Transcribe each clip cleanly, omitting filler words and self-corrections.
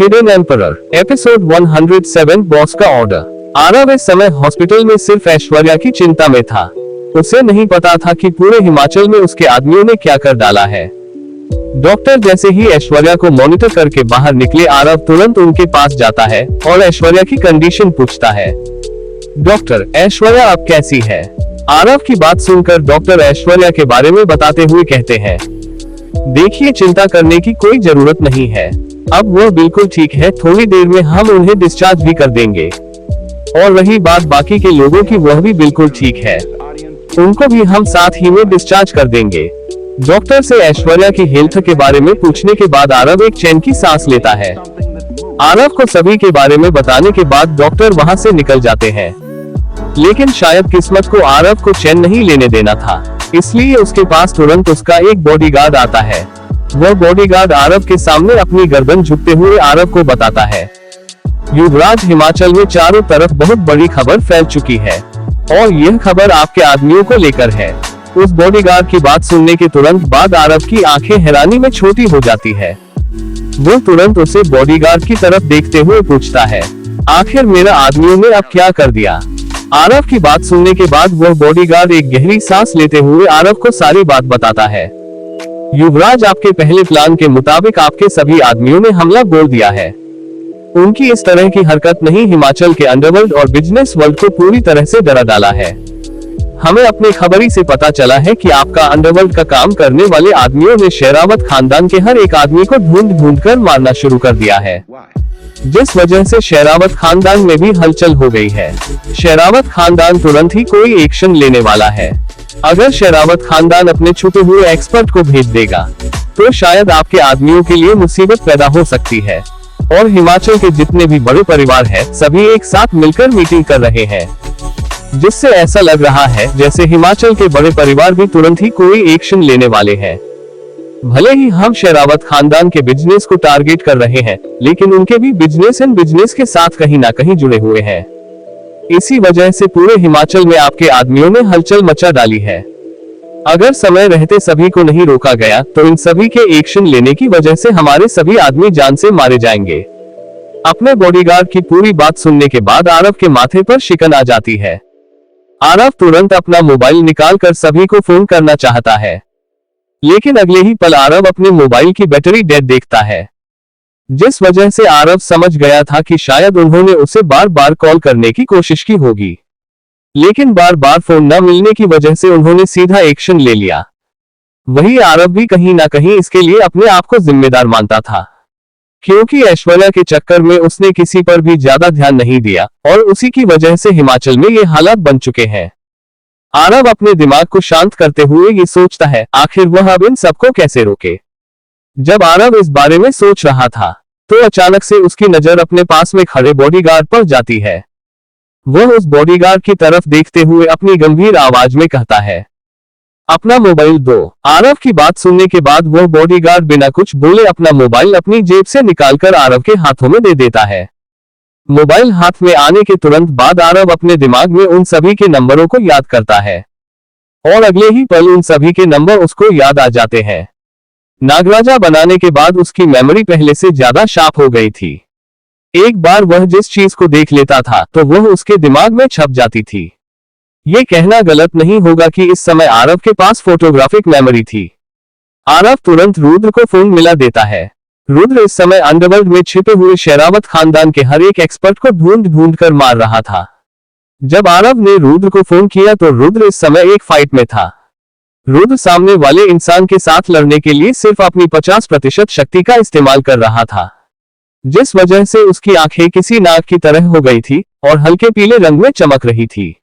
Hidden emperor episode 107 boss का order. Aarav इस समय हॉस्पिटल में सिर्फ ऐश्वर्या की चिंता में था। उसे नहीं पता था कि पूरे हिमाचल में उसके आदमियों ने क्या कर डाला है। डॉक्टर जैसे ही ऐश्वर्या को मॉनिटर करके बाहर निकले, आरव तुरंत उनके पास जाता है और ऐश्वर्या की कंडीशन पूछता है। डॉक्टर, ऐश्वर्या अब कैसी है? आरव की बात सुनकर डॉक्टर ऐश्वर्या के बारे में बताते हुए कहते हैं, देखिए, चिंता करने की कोई जरूरत नहीं है। अब वो बिल्कुल ठीक है। थोड़ी देर में हम उन्हें डिस्चार्ज भी कर देंगे। और रही बात बाकी के लोगों की, वह भी बिल्कुल ठीक है। उनको भी हम साथ ही में डिस्चार्ज कर देंगे। डॉक्टर से ऐश्वर्या की हेल्थ के बारे में पूछने के बाद आरव एक चैन की सांस लेता है। आरव को सभी के बारे में बताने के बाद डॉक्टर वहां से निकल जाते हैं। लेकिन शायद किस्मत को आरव को चैन नहीं लेने देना था, इसलिए उसके पास तुरंत उसका एक बॉडीगार्ड आता है। वह बॉडीगार्ड आरव के सामने अपनी गर्दन झुकते हुए आरव को बताता है, युवराज, हिमाचल में चारों तरफ बहुत बड़ी खबर फैल चुकी है और यह खबर आपके आदमियों को लेकर है। उस बॉडीगार्ड की बात सुनने के तुरंत बाद आरव की आंखें हैरानी में छोटी हो जाती है। वो तुरंत उसे बॉडीगार्ड की तरफ देखते हुए पूछता है, आखिर मेरा आदमियों ने अब क्या कर दिया? आरव की बात सुनने के बाद वह बॉडीगार्ड एक गहरी सांस लेते हुए आरव को सारी बात बताता है। युवराज, आपके पहले प्लान के मुताबिक आपके सभी आदमियों ने हमला बोल दिया है। उनकी इस तरह की हरकत नहीं हिमाचल के अंडरवर्ल्ड और बिजनेस वर्ल्ड को पूरी तरह से डरा डाला है। हमें अपनी खबरी से पता चला है कि आपका अंडरवर्ल्ड का काम करने वाले आदमियों ने शेरावत खानदान के हर एक आदमी को ढूंढ ढूंढ कर मारना शुरू कर दिया है, जिस वजह से शेरावत खानदान में भी हलचल हो गई है। शेरावत खानदान तुरंत ही कोई एक्शन लेने वाला है। अगर शेरावत खानदान अपने छुपे हुए एक्सपर्ट को भेज देगा तो शायद आपके आदमियों के लिए मुसीबत पैदा हो सकती है। और हिमाचल के जितने भी बड़े परिवार हैं, सभी एक साथ मिलकर मीटिंग कर रहे हैं, जिससे ऐसा लग रहा है जैसे हिमाचल के बड़े परिवार भी तुरंत ही कोई एक्शन लेने वाले हैं। भले ही हम शेरावत खानदान के बिजनेस को टारगेट कर रहे हैं, लेकिन उनके भी बिजनेस के साथ कहीं ना कहीं जुड़े हुए हैं। इसी वजह से पूरे हिमाचल में आपके आदमियों ने हलचल मचा डाली है। अगर समय रहते सभी को नहीं रोका गया तो इन सभी के एक्शन लेने की वजह से हमारे सभी आदमी जान से मारे जाएंगे। अपने बॉडीगार्ड की पूरी बात सुनने के बाद आरव के माथे पर शिकन आ जाती है। आरव तुरंत अपना मोबाइल निकालकर सभी को फोन करना चाहता है, लेकिन अगले ही पल आरव अपने मोबाइल की बैटरी डेड देखता है, जिस वजह से आरव समझ गया था कि शायद उन्होंने उसे बार बार कॉल करने की कोशिश की होगी, लेकिन बार बार फोन न मिलने की वजह से उन्होंने सीधा एक्शन ले लिया। वही आरव भी कहीं ना कहीं इसके लिए अपने आप को जिम्मेदार मानता था, क्योंकि ऐश्वर्या के चक्कर में उसने किसी पर भी ज्यादा ध्यान नहीं दिया और उसी की वजह से हिमाचल में ये हालात बन चुके हैं। आरव अपने दिमाग को शांत करते हुए ये सोचता है, आखिर वह अब इन सबको कैसे रोके। जब आरव इस बारे में सोच रहा था तो अचानक से उसकी नजर अपने पास में खड़े बॉडीगार्ड पर जाती है। वह उस बॉडीगार्ड की तरफ देखते हुए अपनी गंभीर आवाज में कहता है, अपना मोबाइल दो। आरव की बात सुनने के बाद वह बॉडीगार्ड बिना कुछ बोले अपना मोबाइल अपनी जेब से निकालकर आरव के हाथों में दे देता है। मोबाइल हाथ में आने के तुरंत बाद आरव अपने दिमाग में उन सभी के नंबरों को याद करता है और अगले ही पल उन सभी के नंबर उसको याद आ जाते हैं। नागराजा बनाने के बाद उसकी मेमोरी पहले से ज्यादा शार्प हो गई थी। एक बार वह जिस चीज को देख लेता था तो वह उसके दिमाग में छप जाती थी। ये कहना गलत नहीं होगा कि इस समय आरव के पास फोटोग्राफिक मेमोरी थी। आरव तुरंत रुद्र को फोन मिला देता है। रुद्र इस समय अंडरवर्ल्ड में छिपे हुए शेरावत खानदान के हर एक एक्सपर्ट को ढूंढ ढूंढ कर मार रहा था। जब आरव ने रुद्र को फोन किया तो रुद्र इस समय एक फाइट में था। रुद्र सामने वाले इंसान के साथ लड़ने के लिए सिर्फ अपनी 50% शक्ति का इस्तेमाल कर रहा था, जिस वजह से उसकी आंखें किसी नाग की तरह हो गई थी और हल्के पीले रंग में चमक रही थी।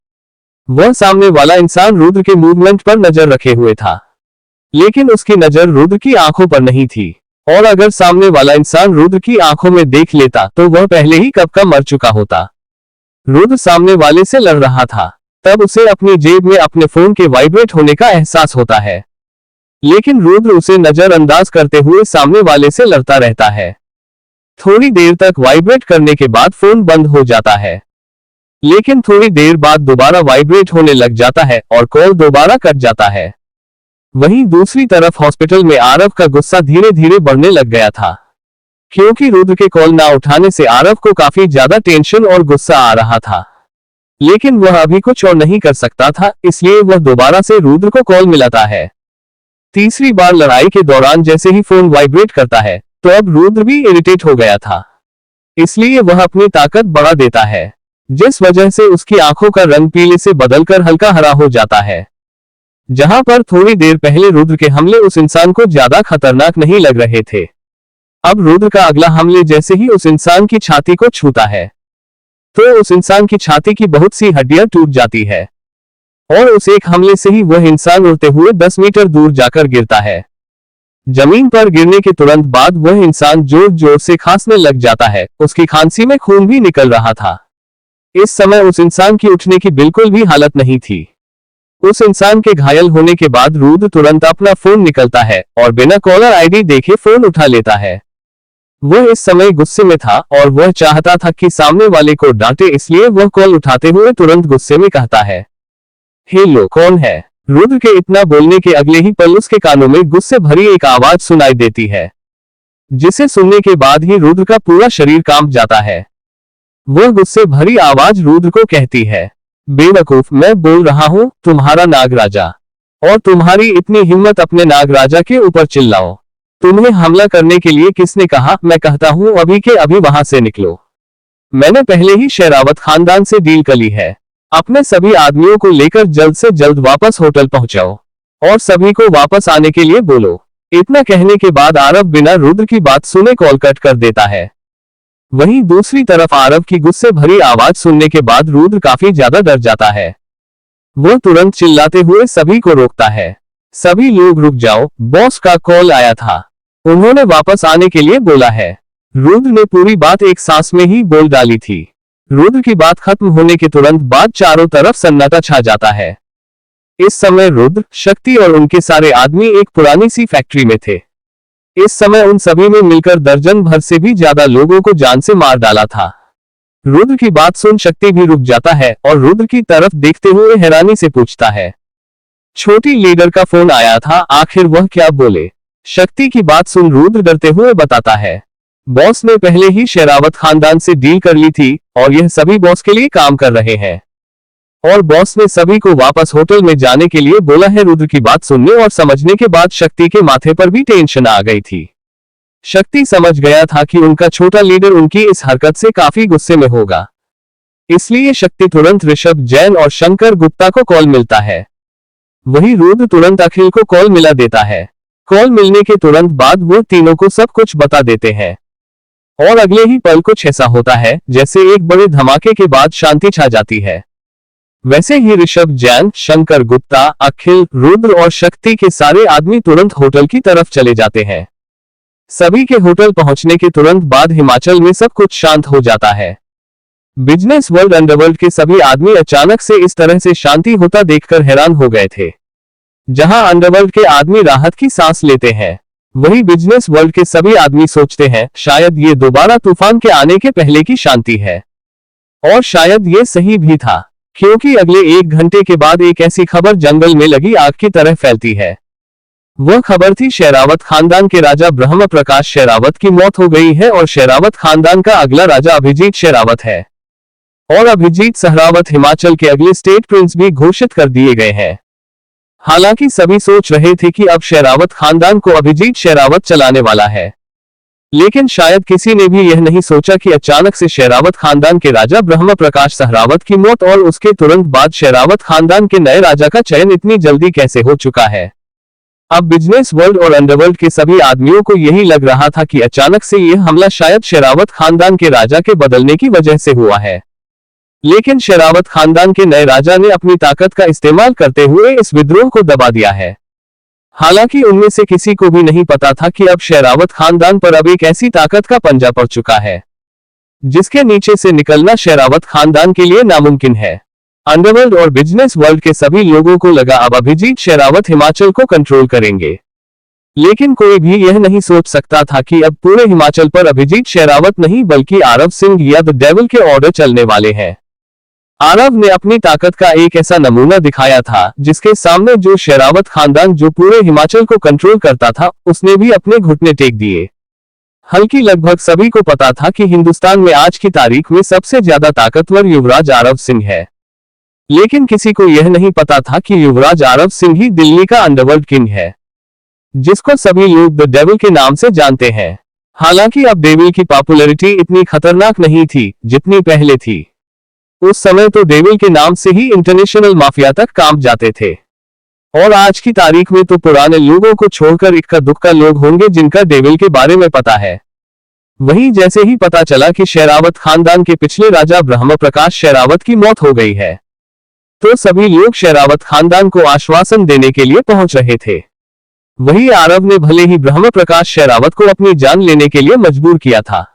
वह सामने वाला इंसान रुद्र के मूवमेंट पर नजर रखे हुए था, लेकिन उसकी नजर रुद्र की आंखों पर नहीं थी। और अगर सामने वाला इंसान रुद्र की आंखों में देख लेता तो वह पहले ही कब का मर चुका होता। रुद्र सामने वाले से लड़ रहा था, तब उसे अपनी जेब में अपने फोन के वाइब्रेट होने का एहसास होता है, लेकिन रुद्र उसे नजरअंदाज करते हुए सामने वाले से लड़ता रहता है। थोड़ी देर तक वाइब्रेट करने के बाद फोन बंद हो जाता है, लेकिन थोड़ी देर बाद दोबारा वाइब्रेट होने लग जाता है और कॉल दोबारा कट जाता है। वहीं दूसरी तरफ हॉस्पिटल में आरव का गुस्सा धीरे धीरे बढ़ने लग गया था। क्योंकि रुद्र के कॉल ना उठाने से आरव को काफी ज्यादा टेंशन और गुस्सा आ रहा था, लेकिन वह अभी कुछ और नहीं कर सकता था, इसलिए वह दोबारा से रुद्र को कॉल मिलाता है। तीसरी बार लड़ाई के दौरान जैसे ही फोन वाइब्रेट करता है तो अब रुद्र भी इरिटेट हो गया था, इसलिए वह अपनी ताकत बढ़ा देता है, जिस वजह से उसकी आंखों का रंग पीले से बदलकर हल्का हरा हो जाता है। जहां पर थोड़ी देर पहले रुद्र के हमले उस इंसान को ज्यादा खतरनाक नहीं लग रहे थे, अब रुद्र का अगला हमले जैसे ही उस इंसान की छाती को छूता है तो उस इंसान की छाती की बहुत सी हड्डियां टूट जाती है और उस एक हमले से ही वह इंसान उड़ते हुए 10 मीटर दूर जाकर गिरता है। जमीन पर गिरने के तुरंत बाद वह इंसान जोर जोर से खांसने लग जाता है, उसकी खांसी में खून भी निकल रहा था। इस समय उस इंसान की उठने की बिल्कुल भी हालत नहीं थी। उस इंसान के घायल होने के बाद रुद्र तुरंत अपना फोन निकलता है और बिना कॉलर आईडी देखे फोन उठा लेता है। वह इस समय गुस्से में था और वह चाहता था कि सामने वाले को डांटे, इसलिए वह कॉल उठाते हुए तुरंत गुस्से में कहता है, हेलो, कौन है? रुद्र के इतना बोलने के अगले ही पल उसके कानों में गुस्से भरी एक आवाज सुनाई देती है, जिसे सुनने के बाद ही रुद्र का पूरा शरीर कांप जाता है। वह गुस्से भरी आवाज रुद्र को कहती है, बेवकूफ, मैं बोल रहा हूँ, तुम्हारा नागराजा, और तुम्हारी इतनी हिम्मत अपने नागराजा के ऊपर चिल्लाओ। तुम्हें हमला करने के लिए किसने कहा? मैं कहता हूँ अभी के अभी वहां से निकलो। मैंने पहले ही शेरावत खानदान से डील कर ली है। अपने सभी आदमियों को लेकर जल्द से जल्द वापस होटल पहुंचाओ और सभी को वापस आने के लिए बोलो। इतना कहने के बाद आरव बिना रुद्र की बात सुने कॉल कट कर देता है। वहीं दूसरी तरफ आरव की गुस्से भरी आवाज सुनने के बाद रुद्र काफी ज्यादा डर जाता है। वह तुरंत चिल्लाते हुए सभी को रोकता है, सभी लोग रुक जाओ, बॉस का कॉल आया था, उन्होंने वापस आने के लिए बोला है। रुद्र ने पूरी बात एक सांस में ही बोल डाली थी। रुद्र की बात खत्म होने के तुरंत बाद चारों तरफ सन्नाटा छा जाता है। इस समय रुद्र, शक्ति और उनके सारे आदमी एक पुरानी सी फैक्ट्री में थे। इस समय उन सभी ने मिलकर दर्जन भर से भी ज्यादा लोगों को जान से मार डाला था। रुद्र की बात सुन शक्ति भी रुक जाता है और रुद्र की तरफ देखते हुए हैरानी से पूछता है, छोटी लीडर का फोन आया था, आखिर वह क्या बोले? शक्ति की बात सुन रुद्र डरते हुए बताता है, बॉस ने पहले ही शेरावत खानदान से डील कर ली थी और यह सभी बॉस के लिए काम कर रहे हैं और बॉस ने सभी को वापस होटल में जाने के लिए बोला है। रुद्र की बात सुनने और समझने के बाद शक्ति के माथे पर भी टेंशन आ गई थी। शक्ति समझ गया था कि उनका छोटा लीडर उनकी इस हरकत से काफी गुस्से में होगा, इसलिए शक्ति तुरंत ऋषभ जैन और शंकर गुप्ता को कॉल मिलता है। वहीं रुद्र तुरंत अखिल को कॉल मिला देता है। कॉल मिलने के तुरंत बाद वो तीनों को सब कुछ बता देते हैं और अगले ही पल कुछ ऐसा होता है जैसे एक बड़े धमाके के बाद शांति छा जाती है। वैसे ही ऋषभ जैन, शंकर गुप्ता, अखिल, रुद्र और शक्ति के सारे आदमी तुरंत होटल की तरफ चले जाते हैं। सभी के होटल पहुंचने के तुरंत बाद हिमाचल में सब कुछ शांत हो जाता है। बिजनेस वर्ल्ड अंडरवर्ल्ड के सभी आदमी अचानक से इस तरह से शांति होता देखकर हैरान हो गए थे। जहां अंडरवर्ल्ड के आदमी राहत की सांस लेते हैं, वही बिजनेस वर्ल्ड के सभी आदमी सोचते हैं शायद ये दोबारा तूफान के आने के पहले की शांति है। और शायद ये सही भी था, क्योंकि अगले 1 घंटे के बाद एक ऐसी खबर जंगल में लगी आग की तरह फैलती है। वह खबर थी शेरावत खानदान के राजा ब्रह्म प्रकाश शेरावत की मौत हो गई है और शेरावत खानदान का अगला राजा अभिजीत शेरावत है और अभिजीत सहरावत हिमाचल के अगले स्टेट प्रिंस भी घोषित कर दिए गए हैं। हालांकि सभी सोच रहे थे कि अब शेरावत खानदान को अभिजीत शेरावत चलाने वाला है, लेकिन शायद किसी ने भी यह नहीं सोचा कि अचानक से शेरावत खानदान के राजा ब्रह्म प्रकाश सहरावत की मौत और उसके तुरंत बाद शेरावत खानदान के नए राजा का चयन इतनी जल्दी कैसे हो चुका है। अब बिजनेस वर्ल्ड और अंडरवर्ल्ड के सभी आदमियों को यही लग रहा था कि अचानक से यह हमला शायद शेरावत खानदान के राजा के बदलने की वजह से हुआ है, लेकिन शेरावत खानदान के नए राजा ने अपनी ताकत का इस्तेमाल करते हुए इस विद्रोह को दबा दिया है। हालांकि उनमें से किसी को भी नहीं पता था कि अब शेरावत खानदान पर अब एक ऐसी ताकत का पंजा पड़ चुका है जिसके नीचे से निकलना शेरावत खानदान के लिए नामुमकिन है। अंडरवर्ल्ड और बिजनेस वर्ल्ड के सभी लोगों को लगा अब अभिजीत शेरावत हिमाचल को कंट्रोल करेंगे, लेकिन कोई भी यह नहीं सोच सकता था कि अब पूरे हिमाचल पर अभिजीत शेरावत नहीं बल्कि आरव सिंह या द डेविल के ऑर्डर चलने वाले हैं। आरव ने अपनी ताकत का एक ऐसा नमूना दिखाया था जिसके सामने जो शेरावत खानदान जो पूरे हिमाचल को कंट्रोल करता था उसने भी अपने घुटने टेक दिए। हल्की लगभग सभी को पता था कि हिंदुस्तान में आज की तारीख में सबसे ज्यादा ताकतवर युवराज आरव सिंह है, लेकिन किसी को यह नहीं पता था कि युवराज आरव सिंह ही दिल्ली का अंडरवर्ल्ड किंग है, जिसको सभी लोग द डेविल के नाम से जानते हैं। हालांकि अब डेविल की पॉपुलैरिटी इतनी खतरनाक नहीं थी जितनी पहले थी। उस समय तो डेविल के नाम से ही इंटरनेशनल माफिया तक काम जाते थे, और आज की तारीख में तो पुराने लोगों को छोड़कर इक्का दुक्का लोग होंगे जिनका डेविल के बारे में पता है। वहीं जैसे ही पता चला कि शेरावत खानदान के पिछले राजा ब्रह्म प्रकाश शेरावत की मौत हो गई है, तो सभी लोग शेरावत खानदान को आश्वासन देने के लिए पहुंच रहे थे। वही आरव ने भले ही ब्रह्म प्रकाश शेरावत को अपनी जान लेने के लिए मजबूर किया था,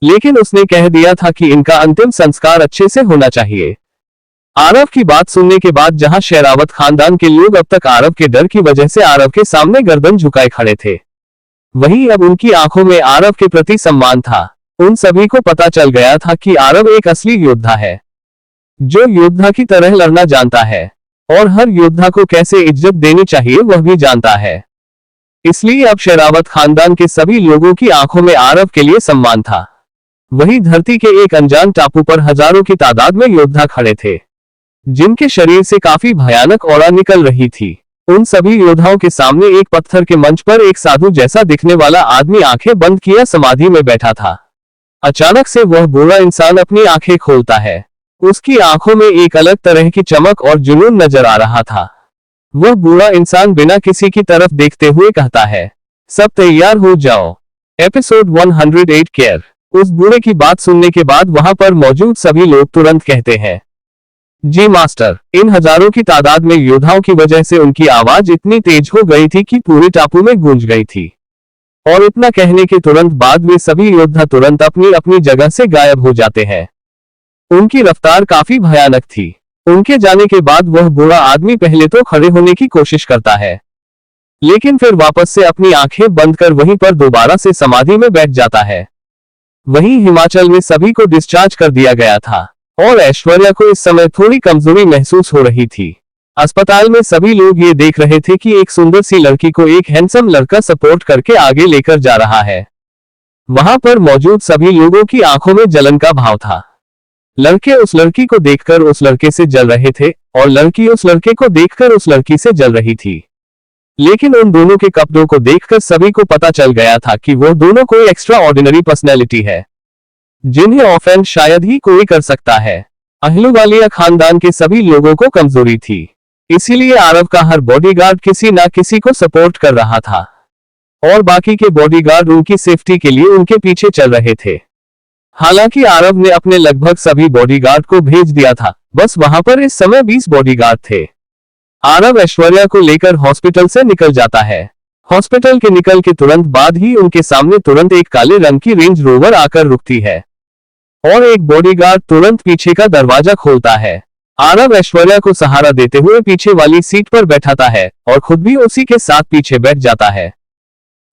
लेकिन उसने कह दिया था कि इनका अंतिम संस्कार अच्छे से होना चाहिए। आरव की बात सुनने के बाद जहां शेरावत खानदान के लोग अब तक आरव के डर की वजह से आरव के सामने गर्दन झुकाए खड़े थे, वहीं अब उनकी आंखों में आरव के प्रति सम्मान था। उन सभी को पता चल गया था कि आरव एक असली योद्धा है, जो योद्धा की तरह लड़ना जानता है और हर योद्धा को कैसे इज्जत देनी चाहिए वह भी जानता है। इसलिए अब शेरावत खानदान के सभी लोगों की आंखों में आरव के लिए सम्मान था। वही धरती के एक अनजान टापू पर हजारों की तादाद में योद्धा खड़े थे, जिनके शरीर से काफी भयानक ऑरा निकल रही थी। उन सभी योद्धाओं के सामने एक पत्थर के मंच पर एक साधु जैसा दिखने वाला आदमी आंखें बंद किए समाधि में बैठा था। अचानक से वह बूढ़ा इंसान अपनी आंखें खोलता है। उसकी आंखों में एक अलग तरह की चमक और जुनून नजर आ रहा था। वह बूढ़ा इंसान बिना किसी की तरफ देखते हुए कहता है, सब तैयार हो जाओ। Episode 108 care. उस बूढ़े की बात सुनने के बाद वहां पर मौजूद सभी लोग तुरंत कहते हैं, जी मास्टर। इन हजारों की तादाद में योद्धाओं की वजह से उनकी आवाज इतनी तेज हो गई थी कि पूरे टापू में गूंज गई थी, और इतना कहने के तुरंत बाद वे सभी योद्धा तुरंत अपनी अपनी जगह से गायब हो जाते हैं। उनकी रफ्तार काफी भयानक थी। उनके जाने के बाद वह बूढ़ा आदमी पहले तो खड़े होने की कोशिश करता है, लेकिन फिर वापस से अपनी आंखें बंद कर वहीं पर दोबारा से समाधि में बैठ जाता है। वहीं हिमाचल में सभी को डिस्चार्ज कर दिया गया था, और ऐश्वर्या को इस समय थोड़ी कमजोरी महसूस हो रही थी। अस्पताल में सभी लोग ये देख रहे थे कि एक सुंदर सी लड़की को एक हैंडसम लड़का सपोर्ट करके आगे लेकर जा रहा है। वहां पर मौजूद सभी लोगों की आंखों में जलन का भाव था। लड़के उस लड़की को देखकर उस लड़के से जल रहे थे, और लड़की उस लड़के को देखकर उस लड़की से जल रही थी। लेकिन उन दोनों के कपड़ों को देखकर सभी को पता चल गया था कि वो दोनों कोई एक्स्ट्रा ऑर्डिनरी पर्सनैलिटी है, जिन्हें ऑफेंड शायद ही कोई कर सकता है। अहलूवालिया खानदान के सभी लोगों को कमजोरी थी, इसीलिए आरव का हर बॉडीगार्ड किसी न किसी को सपोर्ट कर रहा था, और बाकी के बॉडीगार्ड उनकी सेफ्टी के लिए उनके पीछे चल रहे थे। हालांकि आरव ने अपने लगभग सभी बॉडीगार्ड को भेज दिया था, बस वहां पर इस समय 20 बॉडीगार्ड थे। आरव ऐश्वर्या को लेकर हॉस्पिटल से निकल जाता है। हॉस्पिटल के निकल के तुरंत बाद ही उनके सामने तुरंत एक काले रंग की रेंज रोवर आकर रुकती है, और एक बॉडीगार्ड तुरंत पीछे का दरवाजा खोलता है। आरव ऐश्वर्या को सहारा देते हुए पीछे वाली सीट पर बैठाता है, और खुद भी उसी के साथ पीछे बैठ जाता है।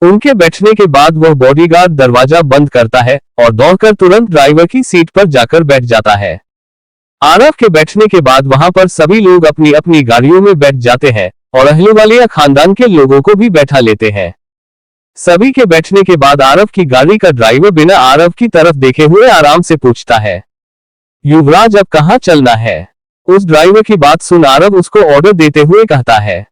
उनके बैठने के बाद वह बॉडीगार्ड दरवाजा बंद करता है और दौड़कर तुरंत ड्राइवर की सीट पर जाकर बैठ जाता है। आरव के बैठने के बाद वहां पर सभी लोग अपनी अपनी गाड़ियों में बैठ जाते हैं, और अहलूवालिया खानदान के लोगों को भी बैठा लेते हैं। सभी के बैठने के बाद आरव की गाड़ी का ड्राइवर बिना आरव की तरफ देखे हुए आराम से पूछता है, युवराज अब कहाँ चलना है? उस ड्राइवर की बात सुन आरव उसको ऑर्डर देते हुए कहता है,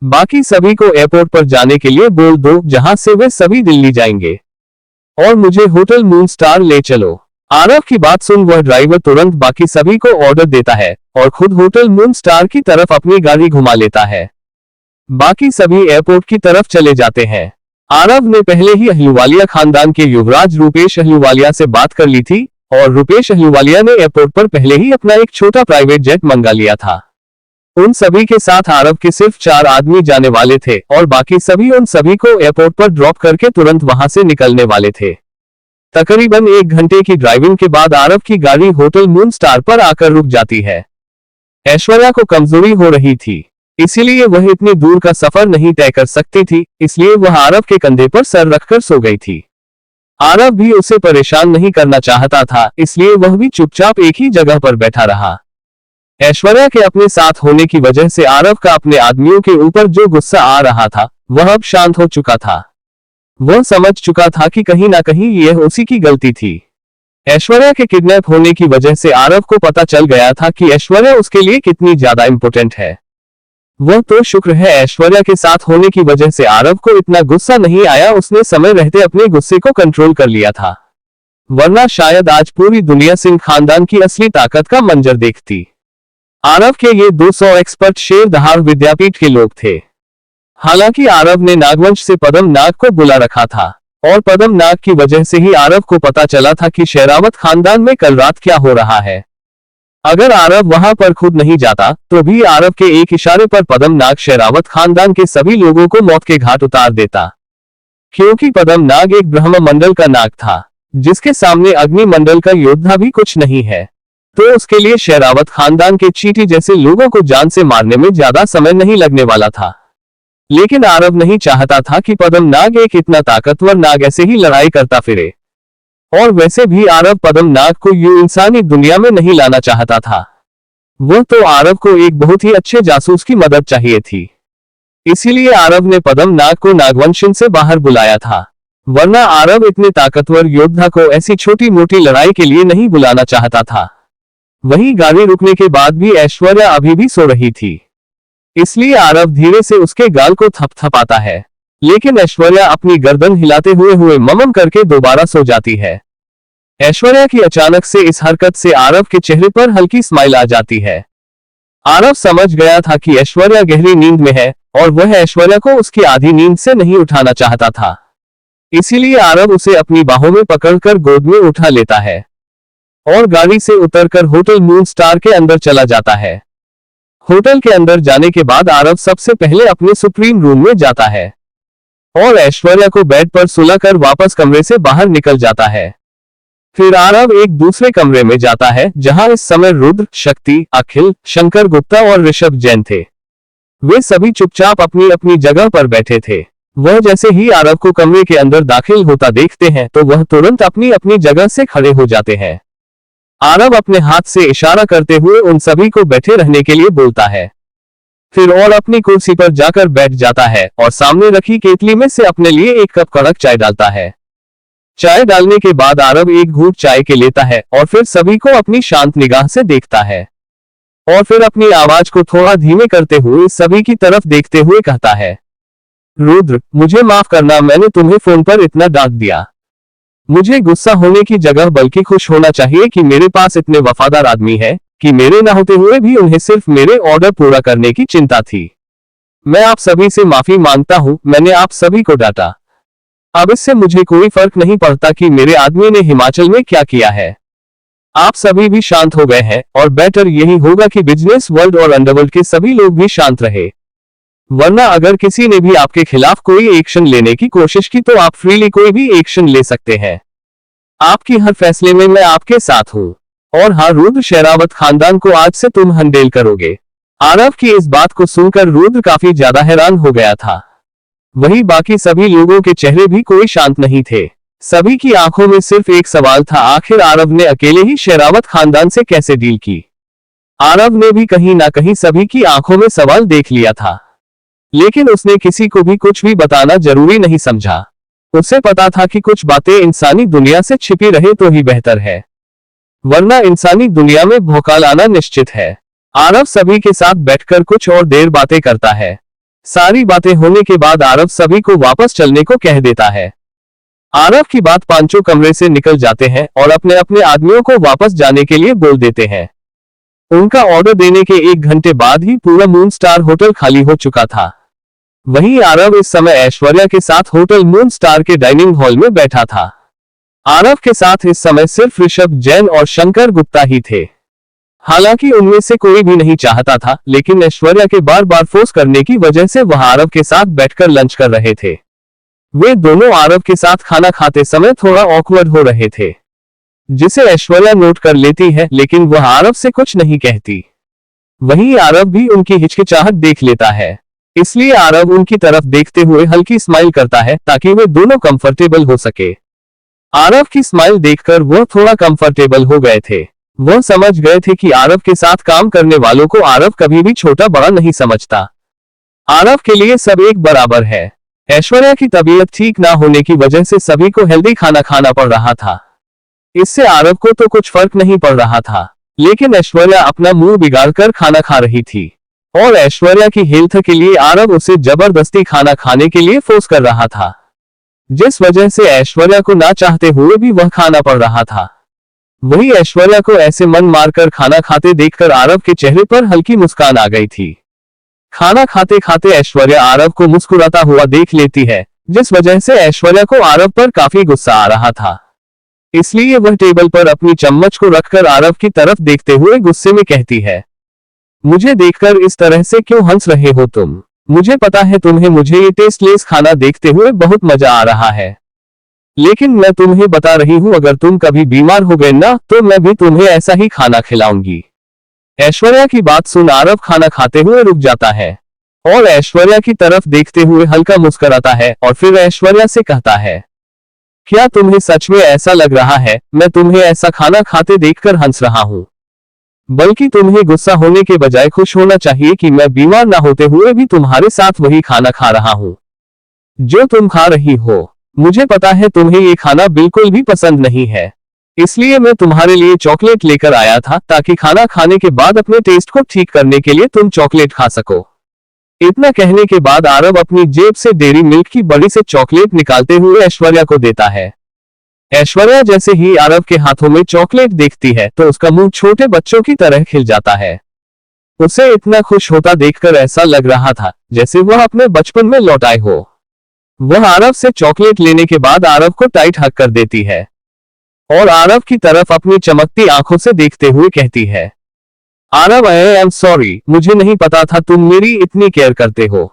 बाकी सभी को एयरपोर्ट पर जाने के लिए बोल दो, जहां से वे सभी दिल्ली जाएंगे, और मुझे होटल मून स्टार ले चलो। आरव की बात सुन वह ड्राइवर तुरंत बाकी सभी को ऑर्डर देता है, और खुद होटल मून स्टार की तरफ अपनी गाड़ी घुमा लेता है। बाकी सभी एयरपोर्ट की तरफ चले जाते हैं। आरव ने पहले ही अहलूवालिया खानदान के युवराज रुपेश अहलूवालिया से बात कर ली थी, और रुपेश अहलूवालिया ने एयरपोर्ट पर पहले ही अपना एक छोटा प्राइवेट जेट मंगा लिया था। उन सभी के साथ आरव के सिर्फ 4 आदमी जाने वाले थे, और बाकी सभी उन सभी को एयरपोर्ट पर ड्रॉप करके तुरंत वहां से निकलने वाले थे। तकरीबन 1 घंटे की ड्राइविंग के बाद आरव की गाड़ी होटल मून स्टार पर आकर रुक जाती है। ऐश्वर्या को कमजोरी हो रही थी, इसीलिए वह इतनी दूर का सफर नहीं तय कर सकती थी, इसलिए वह आरव के कंधे पर सर रखकर सो गई थी। आरव भी उसे परेशान नहीं करना चाहता था, इसलिए वह भी चुपचाप एक ही जगह पर बैठा रहा। ऐश्वर्या के अपने साथ होने की वजह से आरव का अपने आदमियों के ऊपर जो गुस्सा आ रहा था वह अब शांत हो चुका था। वह समझ चुका था कि कहीं ना कहीं यह उसी की गलती थी। ऐश्वर्या के किडनैप होने की वजह से आरव को पता चल गया था कि ऐश्वर्या उसके लिए कितनी ज्यादा इंपॉर्टेंट है। वह तो शुक्र है ऐश्वर्या के साथ होने की वजह से आरव को इतना गुस्सा नहीं आया, उसने समय रहते अपने गुस्से को कंट्रोल कर लिया था, वरना शायद आज पूरी दुनिया सिंह खानदान की असली ताकत का मंजर देखती। आरव के ये 200 एक्सपर्ट शेर दहाड़ विद्यापीठ के लोग थे। हालांकि आरव ने नागवंश से पद्म नाग को बुला रखा था और पद्म नाग की वजह से ही आरव को पता चला था कि शेरावत खानदान में कल रात क्या हो रहा है। अगर आरव वहां पर खुद नहीं जाता तो भी आरव के एक इशारे पर पद्म नाग शेरावत खानदान के सभी लोगों को मौत के घाट उतार देता, क्योंकि पद्म नाग एक ब्रह्म मंडल का नाग था जिसके सामने अग्नि मंडल का योद्धा भी कुछ नहीं है, तो उसके लिए शेरावत खानदान के चींटी जैसे लोगों को जान से मारने में ज्यादा समय नहीं लगने वाला था। लेकिन आरव नहीं चाहता था कि पद्म नाग एक इतना ताकतवर नाग ऐसे ही लड़ाई करता फिरे, और वैसे भी आरव पद्म नाग को यूं इंसानी दुनिया में नहीं लाना चाहता था। वह तो आरव को एक बहुत ही अच्छे जासूस की मदद चाहिए थी, इसीलिए आरव ने पद्म नाग को नागवंशन से बाहर बुलाया था, वरना आरव इतने ताकतवर योद्धा को ऐसी छोटी मोटी लड़ाई के लिए नहीं बुलाना चाहता था। वहीं गाड़ी रुकने के बाद भी ऐश्वर्या अभी भी सो रही थी, इसलिए आरव धीरे से उसके गाल को थपथपाता है, लेकिन ऐश्वर्या अपनी गर्दन हिलाते हुए हुए ममम करके दोबारा सो जाती है। ऐश्वर्या की अचानक से इस हरकत से आरव के चेहरे पर हल्की स्माइल आ जाती है। आरव समझ गया था कि ऐश्वर्या गहरी नींद में है और वह ऐश्वर्या को उसकी आधी नींद से नहीं उठाना चाहता था, इसीलिए आरव उसे अपनी बाहों में पकड़कर गोद में उठा लेता है और गाड़ी से उतरकर होटल मून स्टार के अंदर चला जाता है। होटल के अंदर जाने के बाद आरव सबसे पहले अपने सुप्रीम रूम में जाता है और ऐश्वर्या को बेड पर सुलाकर वापस कमरे से बाहर निकल जाता है। फिर आरव एक दूसरे कमरे में जाता है जहां इस समय रुद्र, शक्ति, अखिल, शंकर गुप्ता और ऋषभ जैन थे। वे सभी चुपचाप अपनी अपनी जगह पर बैठे थे। वह जैसे ही आरव को कमरे के अंदर दाखिल होता देखते हैं तो वह तुरंत अपनी अपनी जगह से खड़े हो जाते हैं। आरव अपने हाथ से इशारा करते हुए उन सभी को बैठे रहने के लिए बोलता है, फिर और अपनी कुर्सी पर जाकर बैठ जाता है और सामने रखी केतली में से अपने लिए एक कप कड़क चाय डालता है। चाय डालने के बाद आरव एक घूंट चाय के लेता है और फिर सभी को अपनी शांत निगाह से देखता है और फिर अपनी आवाज को थोड़ा धीमे करते हुए सभी की तरफ देखते हुए कहता है, रुद्र, मुझे माफ करना, मैंने तुम्हें फोन पर इतना डांट दिया। मुझे गुस्सा होने की जगह बल्कि खुश होना चाहिए कि मेरे पास इतने वफादार आदमी है कि मेरे न होते हुए भी उन्हें सिर्फ मेरे ऑर्डर पूरा करने की चिंता थी। मैं आप सभी से माफी मांगता हूं, मैंने आप सभी को डांटा। अब इससे मुझे कोई फर्क नहीं पड़ता कि मेरे आदमी ने हिमाचल में क्या किया है। आप सभी भी शांत हो गए हैं और बेटर यही होगा कि बिजनेस वर्ल्ड और अंडरवर्ल्ड के सभी लोग भी शांत रहे, वरना अगर किसी ने भी आपके खिलाफ कोई एक्शन लेने की कोशिश की तो आप फ्रीली कोई भी एक्शन ले सकते हैं। आपकी हर फैसले में मैं आपके साथ हूं। और हाँ रुद्र, शेरावत खानदान को आज से तुम हैंडल करोगे। आरव की इस बात को सुनकर रुद्र काफी ज्यादा हैरान हो गया था। वही बाकी सभी लोगों के चेहरे भी कोई शांत नहीं थे। सभी की आंखों में सिर्फ एक सवाल था, आखिर आरव ने अकेले ही शेरावत खानदान से कैसे डील की। आरव ने भी कहीं ना कहीं सभी की आंखों में सवाल देख लिया था, लेकिन उसने किसी को भी कुछ भी बताना जरूरी नहीं समझा। उसे पता था कि कुछ बातें इंसानी दुनिया से छिपी रहे तो ही बेहतर है, वरना इंसानी दुनिया में भौकाल आना निश्चित है। आरव सभी के साथ बैठकर कुछ और देर बातें करता है। सारी बातें होने के बाद आरव सभी को वापस चलने को कह देता है। आरव की बात पांचों कमरे से निकल जाते हैं और अपने अपने आदमियों को वापस जाने के लिए बोल देते हैं। उनका ऑर्डर देने के 1 घंटे बाद ही पूरा मून स्टार होटल खाली हो चुका था। वहीं आरव इस समय ऐश्वर्या के साथ होटल मून स्टार के डाइनिंग हॉल में बैठा था। आरव के साथ इस समय सिर्फ ऋषभ जैन और शंकर गुप्ता ही थे। हालांकि उनमें से कोई भी नहीं चाहता था, लेकिन ऐश्वर्या के बार बार फोर्स करने की वजह से वह आरव के साथ बैठकर लंच कर रहे थे। वे दोनों आरव के साथ खाना खाते समय थोड़ा ऑकवर्ड हो रहे थे, जिसे ऐश्वर्या नोट कर लेती है, लेकिन वह आरव से कुछ नहीं कहती। वहीं आरव भी उनकी हिचकिचाहट देख लेता है, इसलिए आरव उनकी तरफ देखते हुए हल्की स्माइल करता है ताकि वे दोनों कंफर्टेबल हो सके। आरव की स्माइल देखकर वह थोड़ा कंफर्टेबल हो गए थे। वह समझ गए थे कि आरव के साथ काम करने वालों को आरव कभी भी छोटा बड़ा नहीं समझता। आरव के लिए सब एक बराबर है। ऐश्वर्या की तबीयत ठीक ना होने की वजह से सभी को हेल्दी खाना खाना पड़ रहा था। इससे आरव को तो कुछ फर्क नहीं पड़ रहा था, लेकिन ऐश्वर्या अपना मुंह बिगाड़कर खाना खा रही थी और ऐश्वर्या की हेल्थ के लिए आरव उसे जबरदस्ती खाना खाने के लिए फोर्स कर रहा था, जिस वजह से ऐश्वर्या को ना चाहते हुए भी वह खाना पड़ रहा था। वही ऐश्वर्या को ऐसे मन मारकर खाना खाते देखकर आरव के चेहरे पर हल्की मुस्कान आ गई थी। खाना खाते खाते ऐश्वर्या आरव को मुस्कुराता हुआ देख लेती है, जिस वजह से ऐश्वर्या को आरव पर काफी गुस्सा आ रहा था। इसलिए वह टेबल पर अपनी चम्मच को रखकर आरव की तरफ देखते हुए गुस्से में कहती है, मुझे देखकर इस तरह से क्यों हंस रहे हो तुम? मुझे पता है तुम्हें मुझे ये टेस्टलेस खाना देखते हुए बहुत मजा आ रहा है, लेकिन मैं तुम्हें बता रही हूँ अगर तुम कभी बीमार हो गए ना तो मैं भी तुम्हें ऐसा ही खाना खिलाऊंगी। ऐश्वर्या की बात सुन आरव खाना खाते हुए रुक जाता है और ऐश्वर्या की तरफ देखते हुए हल्का मुस्कुराता है और फिर ऐश्वर्या से कहता है, क्या तुम्हें सच में ऐसा लग रहा है मैं तुम्हें ऐसा खाना खाते देखकर हंस रहा हूँ? बल्कि तुम्हें गुस्सा होने के बजाय खुश होना चाहिए कि मैं बीमार ना होते हुए भी तुम्हारे साथ वही खाना खा रहा हूँ जो तुम खा रही हो। मुझे पता है तुम्हें ये खाना बिल्कुल भी पसंद नहीं है, इसलिए मैं तुम्हारे लिए चॉकलेट लेकर आया था ताकि खाना खाने के बाद अपने टेस्ट को ठीक करने के लिए तुम चॉकलेट खा सको। इतना कहने के बाद आरव अपनी जेब से डेयरी मिल्क की बड़ी से चॉकलेट निकालते हुए ऐश्वर्या को देता है। ऐश्वर्या जैसे ही आरव के हाथों में चॉकलेट देखती है तो उसका मुंह छोटे बच्चों की तरह खिल जाता है। उसे इतना खुश होता देखकर ऐसा लग रहा था जैसे वह अपने बचपन में लौट आए हो। वह आरव से चॉकलेट लेने के बाद आरव को टाइट हग कर देती है और आरव की तरफ अपनी चमकती आंखों से देखते हुए कहती है, आरव आई एम सॉरी, मुझे नहीं पता था तुम मेरी इतनी केयर करते हो।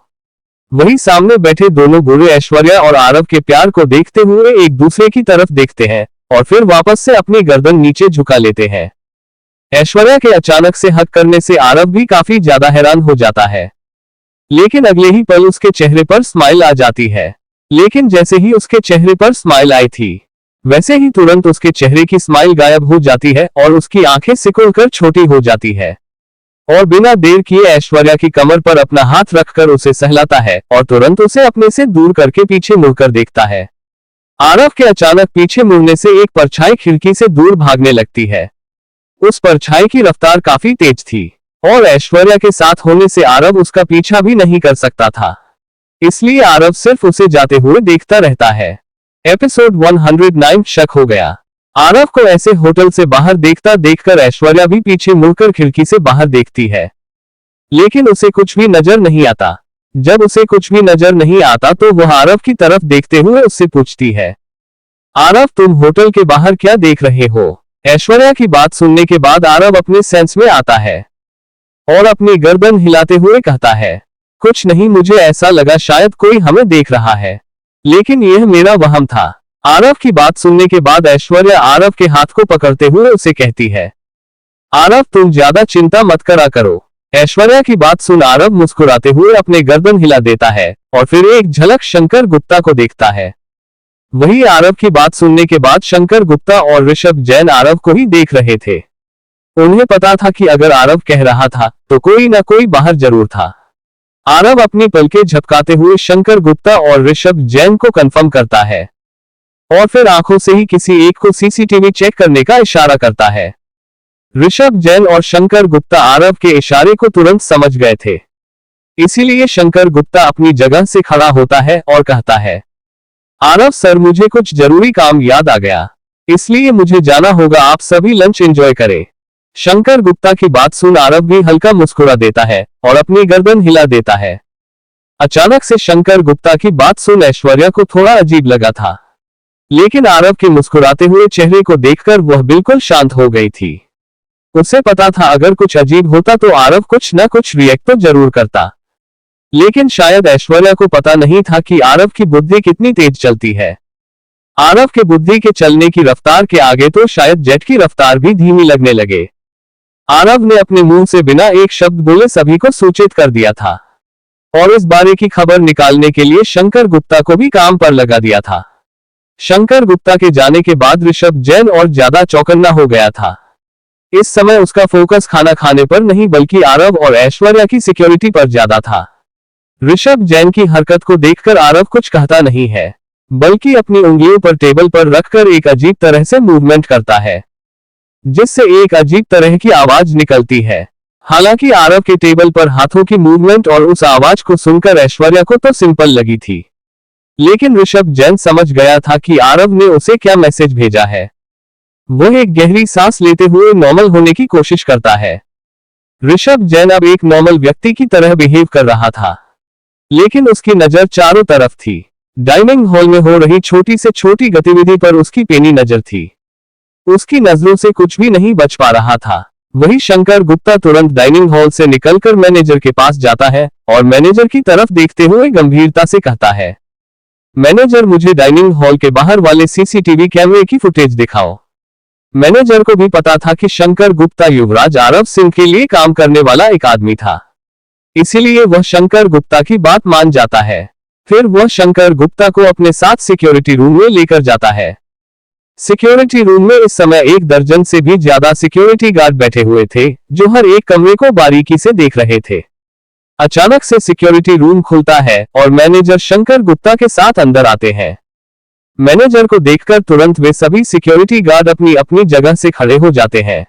वही सामने बैठे दोनों बूढ़े ऐश्वर्या और आरव के प्यार को देखते हुए एक दूसरे की तरफ देखते हैं और फिर वापस से अपनी गर्दन नीचे झुका लेते हैं। ऐश्वर्या के अचानक से हक करने से आरव भी काफी ज्यादा हैरान हो जाता है, लेकिन अगले ही पल उसके चेहरे पर स्माइल आ जाती है। लेकिन जैसे ही उसके चेहरे पर स्माइल आई थी वैसे ही तुरंत उसके चेहरे की स्माइल गायब हो जाती है और उसकी आंखें सिकुड़कर छोटी हो जाती है और बिना देर किए ऐश्वर्या की कमर पर अपना हाथ रखकर उसे सहलाता है और तुरंत उसे अपने से दूर करके पीछे मुड़कर देखता है। आरव के अचानक पीछे मुड़ने से एक परछाई खिड़की से दूर भागने लगती है। उस परछाई की रफ्तार काफी तेज थी और ऐश्वर्या के साथ होने से आरव उसका पीछा भी नहीं कर सकता था, इसलिए आरव सिर्फ उसे जाते हुए देखता रहता है। एपिसोड 109 शक हो गया। आरव को ऐसे होटल से बाहर देखता देखकर ऐश्वर्या भी पीछे मुड़कर खिड़की से बाहर देखती है, लेकिन उसे कुछ भी नजर नहीं आता। जब उसे कुछ भी नजर नहीं आता तो वह आरव की तरफ देखते हुए उससे पूछती है, आरव तुम होटल के बाहर क्या देख रहे हो? ऐश्वर्या की बात सुनने के बाद आरव अपने सेंस में आता है और अपनी गर्दन हिलाते हुए कहता है, कुछ नहीं, मुझे ऐसा लगा शायद कोई हमें देख रहा है, लेकिन यह मेरा वहम था। आरव की बात सुनने के बाद ऐश्वर्या आरव के हाथ को पकड़ते हुए उसे कहती है, आरव तुम ज्यादा चिंता मत करा करो। ऐश्वर्या की बात सुन आरव मुस्कुराते हुए अपने गर्दन हिला देता है और फिर एक झलक शंकर गुप्ता को देखता है। वही आरव की बात सुनने के बाद शंकर गुप्ता और ऋषभ जैन आरव को ही देख रहे थे। उन्हें पता था कि अगर आरव कह रहा था तो कोई ना कोई बाहर जरूर था। आरव अपनी पलकें झपकाते हुए शंकर गुप्ता और ऋषभ जैन को कंफर्म करता है और फिर आंखों से ही किसी एक को सीसीटीवी चेक करने का इशारा करता है। ऋषभ जैन और शंकर गुप्ता आरव के इशारे को तुरंत समझ गए थे, इसीलिए शंकर गुप्ता अपनी जगह से खड़ा होता है और कहता है, आरव सर मुझे कुछ जरूरी काम याद आ गया, इसलिए मुझे जाना होगा, आप सभी लंच एंजॉय करें। शंकर गुप्ता की बात सुन आरव भी हल्का मुस्कुरा देता है और अपनी गर्दन हिला देता है। अचानक से शंकर गुप्ता की बात सुन ऐश्वर्या को थोड़ा अजीब लगा था, लेकिन आरव के मुस्कुराते हुए चेहरे को देखकर वह बिल्कुल शांत हो गई थी। उसे पता था अगर कुछ अजीब होता तो आरव कुछ न कुछ रिएक्ट तो जरूर करता, लेकिन शायद ऐश्वर्या को पता नहीं था कि आरव की बुद्धि कितनी तेज चलती है। आरव के बुद्धि के चलने की रफ्तार के आगे तो शायद जेट की रफ्तार भी धीमी लगने लगे। आरव ने अपने मुंह से बिना एक शब्द बोले सभी को सूचित कर दिया था और इस बारे की खबर निकालने के लिए शंकर गुप्ता को भी काम पर लगा दिया था। शंकर गुप्ता के जाने के बाद ऋषभ जैन और ज्यादा चौकन्ना हो गया था। इस समय उसका फोकस खाना खाने पर नहीं बल्कि आरव और ऐश्वर्या की सिक्योरिटी पर ज्यादा था। ऋषभ जैन की हरकत को देखकर आरव कुछ कहता नहीं है, बल्कि अपनी उंगलियों पर टेबल पर रखकर एक अजीब तरह से मूवमेंट करता है, जिससे एक अजीब तरह की आवाज निकलती है। हालांकि आरव के टेबल पर हाथों की मूवमेंट और उस आवाज को सुनकर ऐश्वर्या को तो सिंपल लगी थी, लेकिन ऋषभ जैन समझ गया था कि आरव ने उसे क्या मैसेज भेजा है। वह एक गहरी सांस लेते हुए नॉर्मल होने की कोशिश करता है। ऋषभ जैन अब एक नॉर्मल व्यक्ति की तरह बिहेव कर रहा था, लेकिन उसकी नजर चारों तरफ थी। डाइनिंग हॉल में हो रही छोटी से छोटी गतिविधि पर उसकी पेनी नजर थी। उसकी नजरों से कुछ भी नहीं बच पा रहा था। वही शंकर गुप्ता तुरंत डाइनिंग हॉल से निकलकर मैनेजर के पास जाता है और मैनेजर की तरफ देखते हुए गंभीरता से कहता है, मैनेजर मुझे डाइनिंग हॉल के बाहर वाले सीसीटीवी कैमरे की फुटेज दिखाओ। मैनेजर को भी पता था कि शंकर गुप्ता युवराज आरव सिंह के लिए काम करने वाला एक आदमी था, इसीलिए वह शंकर गुप्ता की बात मान जाता है। फिर वह शंकर गुप्ता को अपने साथ सिक्योरिटी रूम में लेकर जाता है। सिक्योरिटी रूम में इस समय 1 दर्जन से भी ज्यादा सिक्योरिटी गार्ड बैठे हुए थे, जो हर एक कमरे को बारीकी से देख रहे थे। अचानक से सिक्योरिटी रूम खुलता है और मैनेजर शंकर गुप्ता के साथ अंदर आते हैं। मैनेजर को देखकर तुरंत वे सभी सिक्योरिटी गार्ड अपनी अपनी जगह से खड़े हो जाते हैं।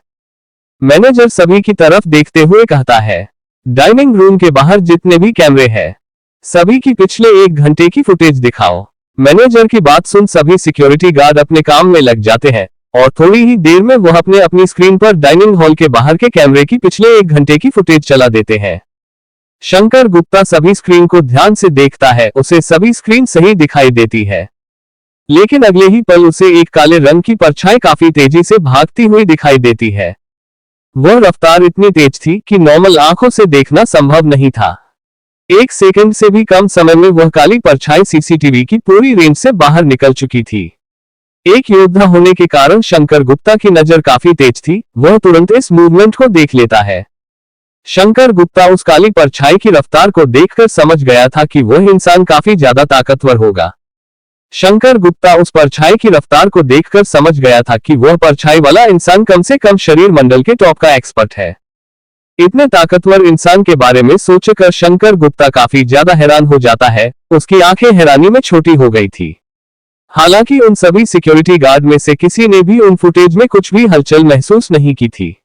मैनेजर सभी की तरफ देखते हुए कहता है, डाइनिंग रूम के बाहर जितने भी कैमरे हैं, सभी की पिछले 1 घंटे की फुटेज दिखाओ। मैनेजर की बात सुन सभी सिक्योरिटी गार्ड अपने काम में लग जाते हैं और थोड़ी ही देर में वह अपनी स्क्रीन पर डाइनिंग हॉल के बाहर के कैमरे की पिछले 1 घंटे की फुटेज चला देते हैं। शंकर गुप्ता सभी स्क्रीन को ध्यान से देखता है। उसे सभी स्क्रीन सही दिखाई देती है, लेकिन अगले ही पल उसे एक काले रंग की परछाई काफी तेजी से भागती हुई दिखाई देती है। वह रफ्तार इतनी तेज थी कि नॉर्मल आंखों से देखना संभव नहीं था। 1 सेकंड से भी कम समय में वह काली परछाई सीसीटीवी की पूरी रेंज से बाहर निकल चुकी थी। एक योद्धा होने के कारण शंकर गुप्ता की नजर काफी तेज थी। वह तुरंत इस मूवमेंट को देख लेता है। शंकर गुप्ता उस काली परछाई की रफ्तार को देखकर समझ गया था कि वह इंसान काफी ज्यादा ताकतवर होगा। शंकर गुप्ता उस परछाई की रफ्तार को देखकर समझ गया था कि वह परछाई वाला इंसान कम से कम शरीर मंडल के टॉप का एक्सपर्ट है। इतने ताकतवर इंसान के बारे में सोचकर शंकर गुप्ता काफी ज्यादा हैरान हो जाता है। उसकी आंखें हैरानी में छोटी हो गई थी। हालांकि उन सभी सिक्योरिटी गार्ड में से किसी ने भी उन फुटेज में कुछ भी हलचल महसूस नहीं की थी,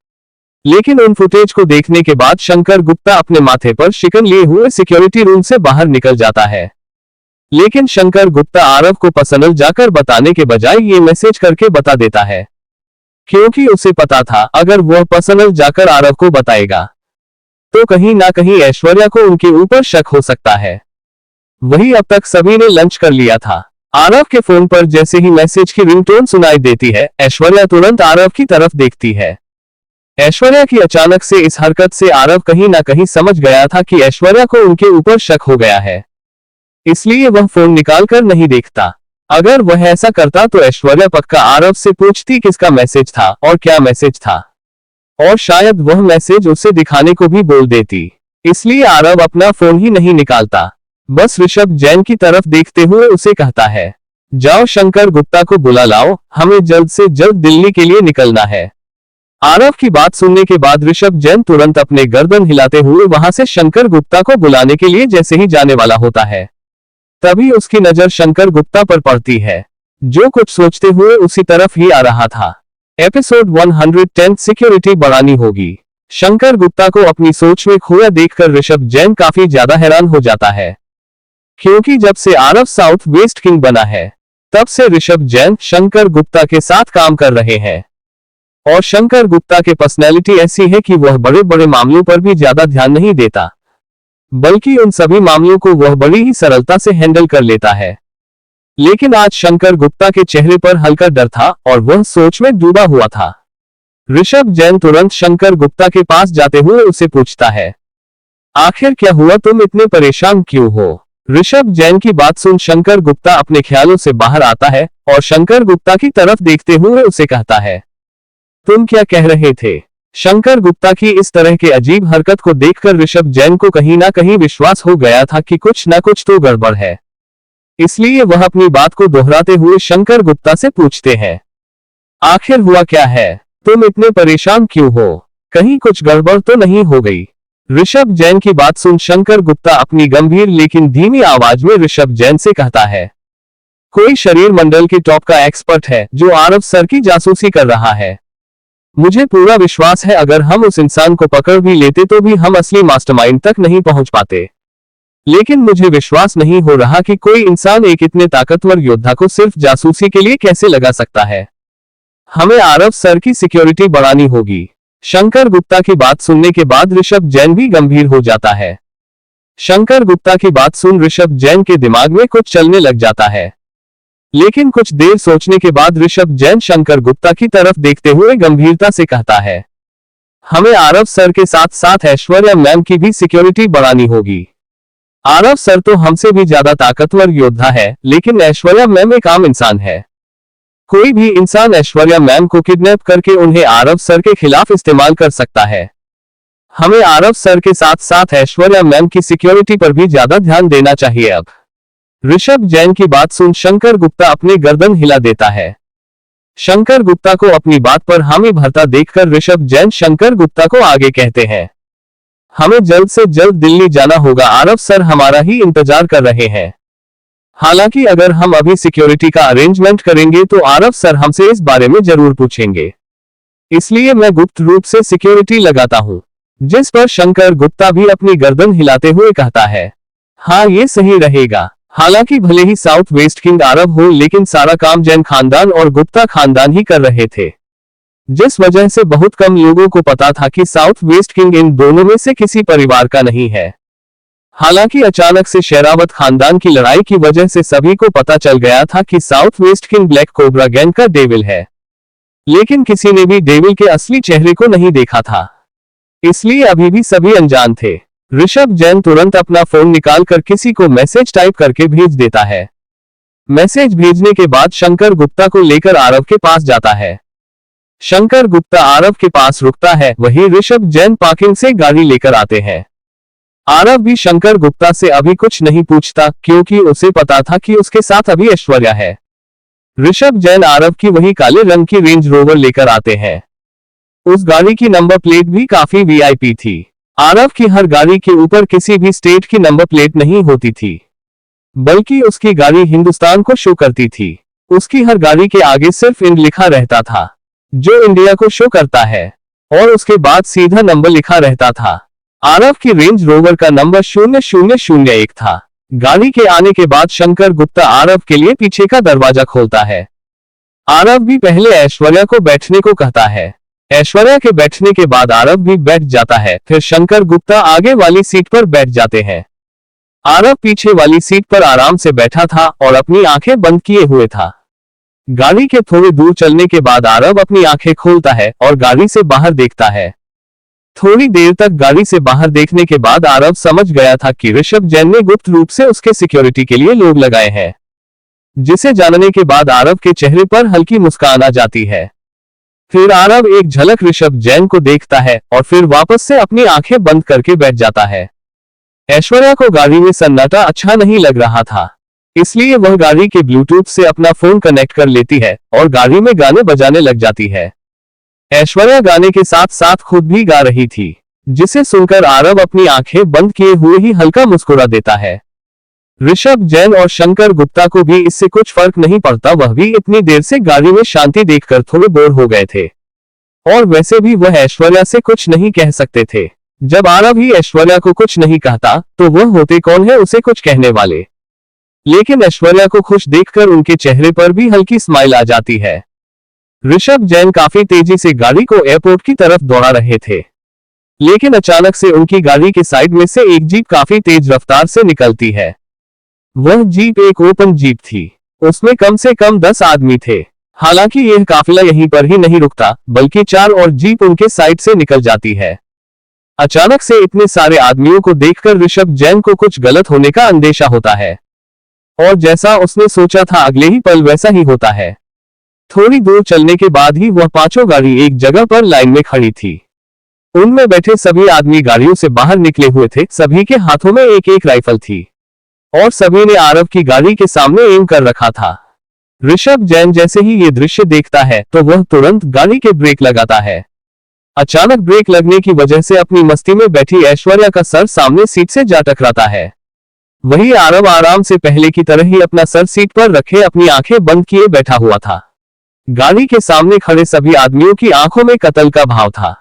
लेकिन उन फुटेज को देखने के बाद शंकर गुप्ता अपने माथे पर शिकन लिए हुए सिक्योरिटी रूम से बाहर निकल जाता है। लेकिन शंकर गुप्ता आरव को पर्सनल जाकर बताने के बजाय ये मैसेज करके बता देता है, क्योंकि उसे पता था अगर वह पर्सनल जाकर आरव को बताएगा तो कहीं ना कहीं ऐश्वर्या को उनके ऊपर शक हो सकता है। वही अब तक सभी ने लंच कर लिया था। आरव के फोन पर जैसे ही मैसेज की रिंगटोन सुनाई देती है, ऐश्वर्या तुरंत आरव की तरफ देखती है। ऐश्वर्या की अचानक से इस हरकत से आरव कहीं ना कहीं समझ गया था कि ऐश्वर्या को उनके ऊपर शक हो गया है, इसलिए वह फोन निकालकर नहीं देखता। अगर वह ऐसा करता तो ऐश्वर्या पक्का आरव से पूछती किसका मैसेज था और क्या मैसेज था, और शायद वह मैसेज उसे दिखाने को भी बोल देती। इसलिए आरव अपना फोन ही नहीं निकालता, बस ऋषभ जैन की तरफ देखते हुए उसे कहता है, जाओ शंकर गुप्ता को बुला लाओ, हमें जल्द से जल्द दिल्ली के लिए निकलना है। आरव की बात सुनने के बाद ऋषभ जैन तुरंत अपने गर्दन हिलाते हुए वहां से शंकर गुप्ता को बुलाने के लिए जैसे ही जाने वाला होता है, तभी उसकी नजर शंकर गुप्ता पर पड़ती है, जो कुछ सोचते हुए उसी तरफ ही आ रहा था। एपिसोड 110 सिक्योरिटी बढ़ानी होगी। शंकर गुप्ता को अपनी सोच में खोया देखकर ऋषभ जैन काफी ज्यादा हैरान हो जाता है, क्योंकि जब से आरव साउथ वेस्ट किंग बना है तब से ऋषभ जैन शंकर गुप्ता के साथ काम कर रहे हैं, और शंकर गुप्ता की पर्सनैलिटी ऐसी है कि वह बड़े बड़े मामलों पर भी ज्यादा ध्यान नहीं देता, बल्कि उन सभी मामलों को वह बड़ी ही सरलता से हैंडल कर लेता है। लेकिन आज शंकर गुप्ता के चेहरे पर हल्का डर था और वह सोच में डूबा हुआ था। ऋषभ जैन तुरंत शंकर गुप्ता के पास जाते हुए उसे पूछता है, आखिर क्या हुआ, तुम इतने परेशान क्यों हो? ऋषभ जैन की बात सुन शंकर गुप्ता अपने ख्यालों से बाहर आता है और शंकर गुप्ता की तरफ देखते हुए उसे कहता है, तुम क्या कह रहे थे? शंकर गुप्ता की इस तरह के अजीब हरकत को देखकर ऋषभ जैन को कहीं ना कहीं विश्वास हो गया था कि कुछ ना कुछ तो गड़बड़ है, इसलिए वह अपनी बात को दोहराते हुए शंकर गुप्ता से पूछते हैं, आखिर हुआ क्या है? तुम इतने परेशान क्यों हो? कहीं कुछ गड़बड़ तो नहीं हो गई? ऋषभ जैन की बात सुन शंकर गुप्ता अपनी गंभीर लेकिन धीमी आवाज में ऋषभ जैन से कहता है, कोई शरीर मंडल के टॉप का एक्सपर्ट है जो आरव सर की जासूसी कर रहा है। मुझे पूरा विश्वास है अगर हम उस इंसान को पकड़ भी लेते तो भी हम असली मास्टरमाइंड तक नहीं पहुंच पाते। लेकिन मुझे विश्वास नहीं हो रहा कि कोई इंसान एक इतने ताकतवर योद्धा को सिर्फ जासूसी के लिए कैसे लगा सकता है। हमें आरव सर की सिक्योरिटी बढ़ानी होगी। शंकर गुप्ता की बात सुनने के बाद ऋषभ जैन भी गंभीर हो जाता है। शंकर गुप्ता की बात सुन ऋषभ जैन के दिमाग में कुछ चलने लग जाता है, लेकिन कुछ देर सोचने के बाद ऋषभ जैन शंकर गुप्ता की तरफ देखते हुए गंभीरता से कहता है, हमें आरव सर के साथ साथ ऐश्वर्या मैम की भी सिक्योरिटी बढ़ानी होगी। आरव सर तो हमसे भी ज्यादा ताकतवर योद्धा है, लेकिन ऐश्वर्या मैम एक आम इंसान है। कोई भी इंसान ऐश्वर्या मैम को किडनैप करके उन्हें आरव सर के खिलाफ इस्तेमाल कर सकता है। हमें आरव सर के साथ साथ ऐश्वर्या मैम की सिक्योरिटी पर भी ज्यादा ध्यान देना चाहिए। अब ऋषभ जैन की बात सुन शंकर गुप्ता अपनी गर्दन हिला देता है। शंकर गुप्ता को अपनी बात पर हामी भरता देखकर ऋषभ जैन शंकर गुप्ता को आगे कहते हैं, हमें जल्द से जल्द दिल्ली जाना होगा, आरव सर हमारा ही इंतजार कर रहे हैं। हालांकि अगर हम अभी सिक्योरिटी का अरेंजमेंट करेंगे तो आरव सर हमसे इस बारे में जरूर पूछेंगे, इसलिए मैं गुप्त रूप से सिक्योरिटी लगाता हूं। जिस पर शंकर गुप्ता भी अपनी गर्दन हिलाते हुए कहता है, हाँ ये सही रहेगा। हालांकि भले ही साउथ वेस्ट किंग आरव हो, लेकिन सारा काम जैन खानदान और गुप्ता खानदान ही कर रहे थे, जिस वजह से बहुत कम लोगों को पता था कि साउथ वेस्ट किंग इन दोनों में से किसी परिवार का नहीं है। हालांकि अचानक से शेरावत खानदान की लड़ाई की वजह से सभी को पता चल गया था कि south west king black cobra gang का डेविल है, लेकिन किसी ने भी डेविल के असली चेहरे को नहीं देखा था, इसलिए अभी भी सभी अनजान थे। ऋषभ जैन तुरंत अपना फोन निकालकर किसी को मैसेज टाइप करके भेज देता है। मैसेज भेजने के बाद शंकर गुप्ता को लेकर आरव के पास जाता है। शंकर गुप्ता आरव के पास रुकता है, वहीं ऋषभ जैन पार्किंग से गाड़ी लेकर आते हैं। आरव भी शंकर गुप्ता से अभी कुछ नहीं पूछता, क्योंकि उसे पता था कि उसके साथ अभी ऐश्वर्या है। ऋषभ जैन आरव की वही काले रंग की रेंज रोवर लेकर आते हैं। उस गाड़ी की नंबर प्लेट भी काफी वीआईपी थी। आरव की हर गाड़ी के ऊपर किसी भी स्टेट की नंबर प्लेट नहीं होती थी, बल्कि उसकी गाड़ी हिंदुस्तान को शो करती थी। उसकी हर गाड़ी के आगे सिर्फ इंड लिखा रहता था, जो इंडिया को शो करता है, और उसके बाद सीधा नंबर लिखा रहता था। आरव की रेंज रोवर का नंबर 0001 था। गाड़ी के आने के बाद शंकर गुप्ता आरव के लिए पीछे का दरवाजा खोलता है। आरव भी पहले ऐश्वर्या को बैठने को कहता है। ऐश्वर्या के बैठने के बाद आरव भी बैठ जाता है, फिर शंकर गुप्ता आगे वाली सीट पर बैठ जाते हैं। आरव पीछे वाली सीट पर आराम से बैठा था और अपनी आंखें बंद किए हुए था। गाड़ी के थोड़ी दूर चलने के बाद आरव अपनी आंखें खोलता है और गाड़ी से बाहर देखता है। थोड़ी देर तक गाड़ी से बाहर देखने के बाद आरव समझ गया था कि ऋषभ जैन ने गुप्त रूप से उसके सिक्योरिटी के लिए लोग लगाए हैं, जिसे जानने के बाद आरव के चेहरे पर हल्की मुस्कान आ जाती है। फिर आरव एक झलक ऋषभ जैन को देखता है और फिर वापस से अपनी आंखें बंद करके बैठ जाता है। ऐश्वर्या को गाड़ी में सन्नाटा अच्छा नहीं लग रहा था, इसलिए वह गाड़ी के ब्लूटूथ से अपना फोन कनेक्ट कर लेती है और गाड़ी में गाने बजाने लग जाती है। ऐश्वर्या गाने के साथ साथ खुद भी गा रही थी, जिसे सुनकर आरव अपनी आंखें बंद किए हुए ही हल्का मुस्कुरा देता है। ऋषभ जैन और शंकर गुप्ता को भी इससे कुछ फर्क नहीं पड़ता, वह भी इतनी देर से गाड़ी में शांति देखकर थोड़े बोर हो गए थे, और वैसे भी वह ऐश्वर्या से कुछ नहीं कह सकते थे। जब आरव ही ऐश्वर्या को कुछ नहीं कहता तो वह होते कौन है उसे कुछ कहने वाले। लेकिन ऐश्वर्या को खुश देखकर उनके चेहरे पर भी हल्की स्माइल आ जाती है। ऋषभ जैन काफी तेजी से गाड़ी को एयरपोर्ट की तरफ दौड़ा रहे थे, लेकिन अचानक से उनकी गाड़ी के साइड में से एक जीप काफी तेज रफ्तार से निकलती है। वह जीप एक ओपन जीप थी, उसमें कम से कम 10 आदमी थे। हालांकि यह काफिला यहीं पर ही नहीं रुकता, बल्कि 4 और जीप उनके साइड से निकल जाती है। अचानक से इतने सारे आदमियों को देखकर ऋषभ जैन को कुछ गलत होने का अंदेशा होता है, और जैसा उसने सोचा था अगले ही पल वैसा ही होता है। थोड़ी दूर चलने के बाद ही वह पांचों गाड़ी एक जगह पर लाइन में खड़ी थी। उनमें बैठे सभी आदमी गाड़ियों से बाहर निकले हुए थे, सभी के हाथों में एक एक राइफल थी और सभी ने आरव की गाड़ी के सामने एम कर रखा था। ऋषभ जैन जैसे ही ये दृश्य देखता है तो वह तुरंत गाड़ी के ब्रेक लगाता है। अचानक ब्रेक लगने की वजह से अपनी मस्ती में बैठी ऐश्वर्या का सर सामने सीट से जा टकराता है। वही आरव आराम से पहले की तरह ही अपना सर सीट पर रखे अपनी आंखें बंद किए बैठा हुआ था। गाड़ी के सामने खड़े सभी आदमियों की आंखों में कत्ल का भाव था।